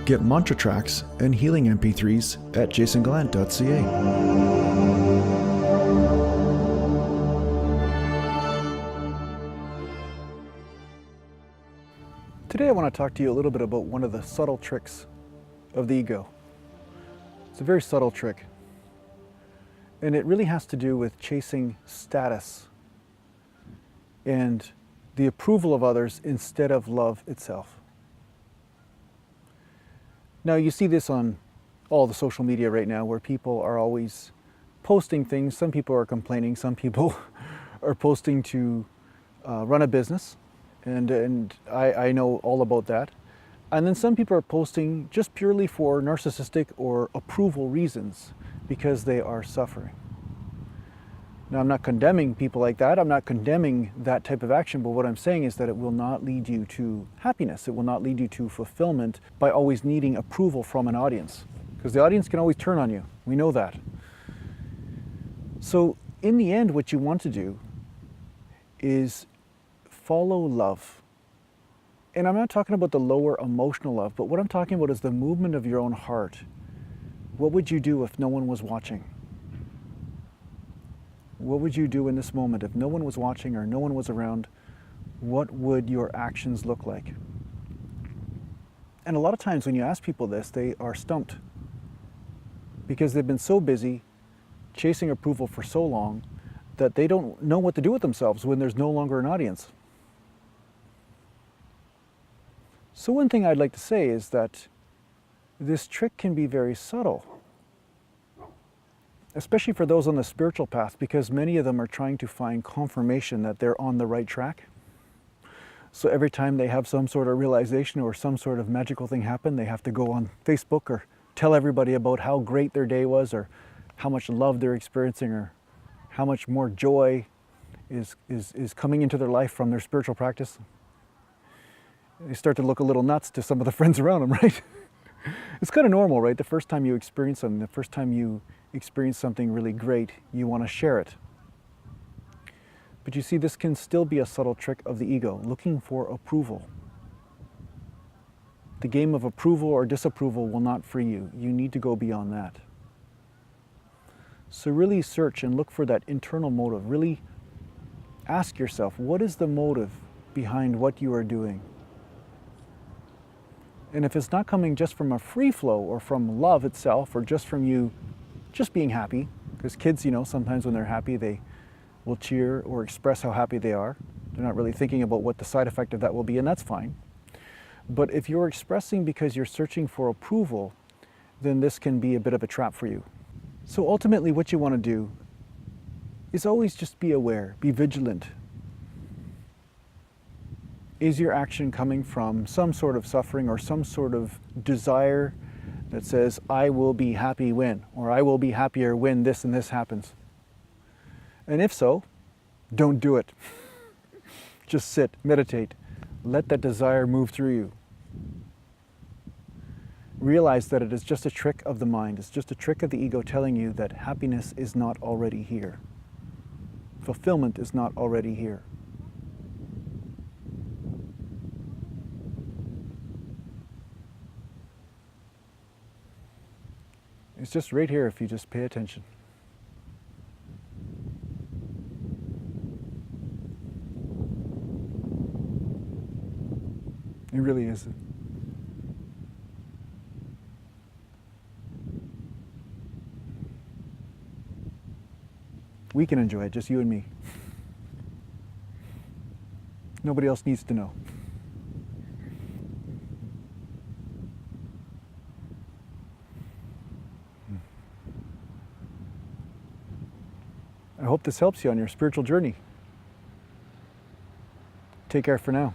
Get mantra tracks and healing MP3s at JasonGallant.ca. Today I want to talk to you a little bit about one of the subtle tricks of the ego. It's a very subtle trick, and it really has to do with chasing status and the approval of others instead of love itself. Now you see this on all the social media right now, where people are always posting things. Some people are complaining, some people are posting to run a business, and I know all about that. And then some people are posting just purely for narcissistic or approval reasons because they are suffering. Now, I'm not condemning people like that. I'm not condemning that type of action, but what I'm saying is that it will not lead you to happiness. It will not lead you to fulfillment by always needing approval from an audience, because the audience can always turn on you. We know that. So in the end, what you want to do is follow love. And I'm not talking about the lower emotional love, but what I'm talking about is the movement of your own heart. What would you do if no one was watching? What would you do in this moment if no one was watching or no one was around? What would your actions look like? And a lot of times when you ask people this, they are stumped because they've been so busy chasing approval for so long that they don't know what to do with themselves when there's no longer an audience. So one thing I'd like to say is that this trick can be very subtle, especially for those on the spiritual path, because many of them are trying to find confirmation that they're on the right track. So every time they have some sort of realization or some sort of magical thing happen, they have to go on Facebook or tell everybody about how great their day was, or how much love they're experiencing, or how much more joy is coming into their life from their spiritual practice. They start to look a little nuts to some of the friends around them, right? It's kind of normal, right? The first time you experience something, the first time you experience something really great, you want to share it. But you see, this can still be a subtle trick of the ego, looking for approval. The game of approval or disapproval will not free you. You need to go beyond that. So really search and look for that internal motive. Really ask yourself, what is the motive behind what you are doing? And if it's not coming just from a free flow or from love itself, or just from you just being happy, because kids, you know, sometimes when they're happy, they will cheer or express how happy they are. They're not really thinking about what the side effect of that will be, and that's fine. But if you're expressing because you're searching for approval, then this can be a bit of a trap for you. So ultimately what you want to do is always just be aware, be vigilant. Is your action coming from some sort of suffering or some sort of desire that says, I will be happy when, or I will be happier when this and this happens? And if so, don't do it. Just sit, meditate, let that desire move through you. Realize that it is just a trick of the mind. It's just a trick of the ego telling you that happiness is not already here. Fulfillment is not already here. It's just right here if you just pay attention. It really is. We can enjoy it, just you and me. Nobody else needs to know. I hope this helps you on your spiritual journey. Take care for now.